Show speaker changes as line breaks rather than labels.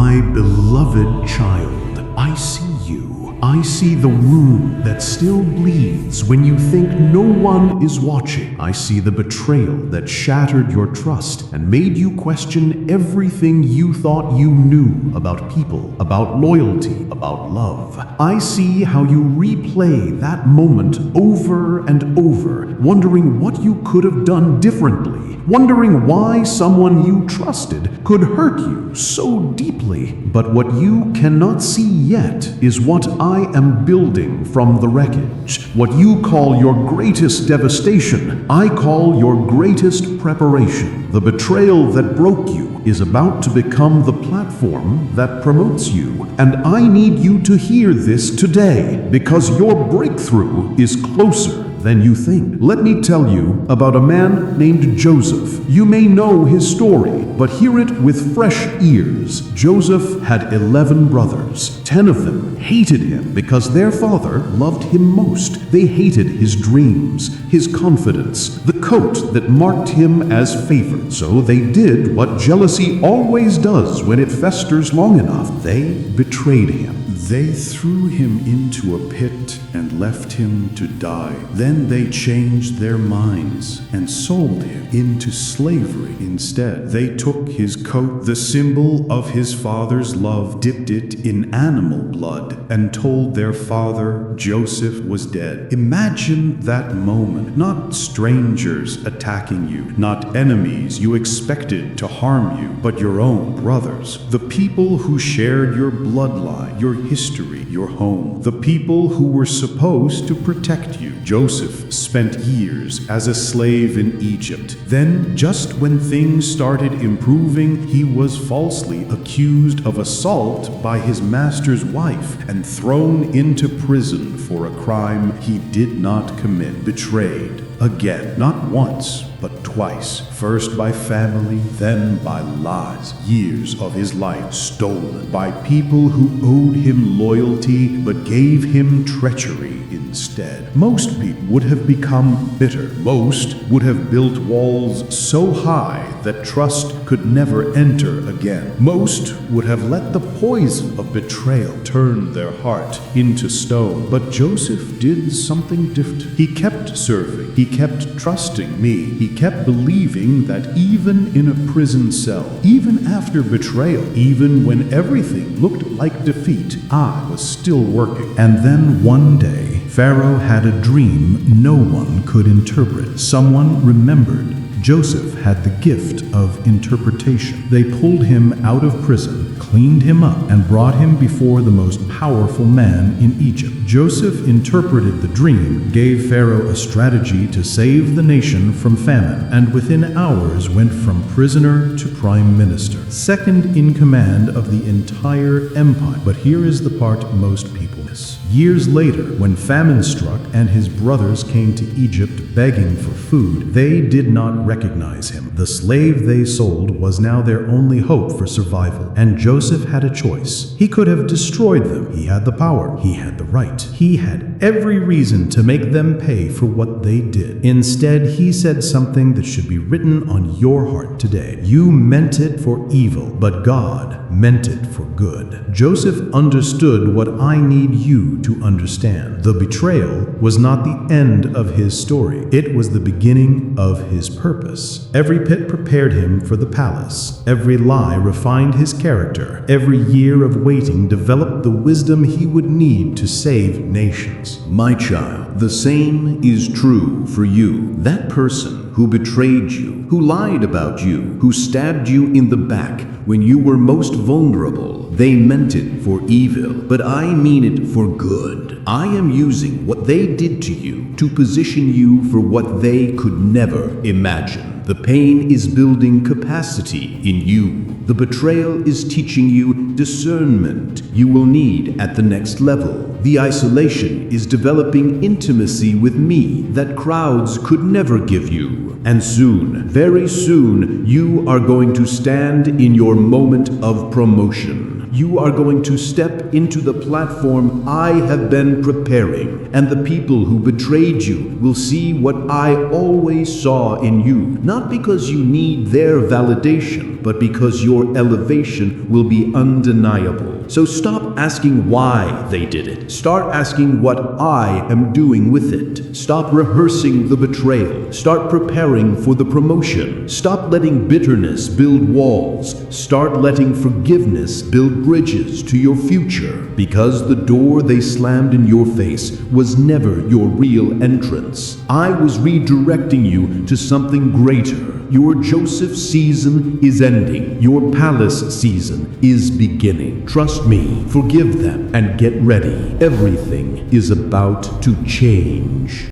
My beloved child, I see you. I see the wound that still bleeds when you think no one is watching. I see the betrayal that shattered your trust and made you question everything you thought you knew about people, about loyalty, about love. I see how you replay that moment over and over, wondering what you could have done differently, wondering why someone you trusted could hurt you so deeply. But what you cannot see yet is what I am building from the wreckage. What you call your greatest devastation, I call your greatest preparation. The betrayal that broke you is about to become the platform that promotes you. And I need you to hear this today, because your breakthrough is closer than you think. Let me tell you about a man named Joseph. You may know his story, but hear it with fresh ears. Joseph had 11 brothers. 10 of them hated him because their father loved him most. They hated his dreams, his confidence, the coat that marked him as favored. So they did what jealousy always does when it festers long enough. They betrayed him.
They threw him into a pit and left him to die. Then they changed their minds and sold him into slavery instead. They took his coat, the symbol of his father's love, dipped it in animal blood, and told their father Joseph was dead. Imagine that moment. Not strangers attacking you, not enemies you expected to harm you, but your own brothers. The people who shared your bloodline, your history, your home. The people who were supposed to protect you. Joseph spent years as a slave in Egypt. Then, just when things started improving, he was falsely accused of assault by his master's wife and thrown into prison for a crime he did not commit. Betrayed again, not once, but twice. First by family, then by lies. Years of his life stolen by people who owed him loyalty but gave him treachery instead. Most people would have become bitter. Most would have built walls so high that trust could never enter again. Most would have let the poison of betrayal turn their heart into stone. But Joseph did something different. He kept serving. He kept trusting me. He kept believing that even in a prison cell, even after betrayal, even when everything looked like defeat, I was still working. And then one day, Pharaoh had a dream no one could interpret. Someone remembered Joseph had the gift of interpretation. They pulled him out of prison, cleaned him up, and brought him before the most powerful man in Egypt. Joseph interpreted the dream, gave Pharaoh a strategy to save the nation from famine, and within hours went from prisoner to prime minister, second in command of the entire empire. But here is the part most people miss. Years later, when famine struck and his brothers came to Egypt begging for food, they did not recognize him. The slave they sold was now their only hope for survival, and Joseph had a choice. He could have destroyed them. He had the power. He had the right. He had every reason to make them pay for what they did. Instead, he said something that should be written on your heart today. You meant it for evil, but God meant it for good. Joseph understood what I need you to understand. The betrayal was not the end of his story. It was the beginning of his purpose. Every pit prepared him for the palace. Every lie refined his character. Every year of waiting developed the wisdom he would need to save nations.
My child, the same is true for you. That person who betrayed you, who lied about you, who stabbed you in the back when you were most vulnerable, they meant it for evil, but I mean it for good. I am using what they did to you to position you for what they could never imagine. The pain is building capacity in you. The betrayal is teaching you discernment you will need at the next level. The isolation is developing intimacy with me that crowds could never give you. And soon, very soon, you are going to stand in your moment of promotion. You are going to step into the platform I have been preparing, and the people who betrayed you will see what I always saw in you, not because you need their validation, but because your elevation will be undeniable. So stop asking why they did it. Start asking what I am doing with it. Stop rehearsing the betrayal. Start preparing for the promotion. Stop letting bitterness build walls. Start letting forgiveness build bridges to your future. Because the door they slammed in your face was never your real entrance. I was redirecting you to something greater. Your Joseph season is ending. Your palace season is beginning. Trust me, forgive them, and get ready. Everything is about to change.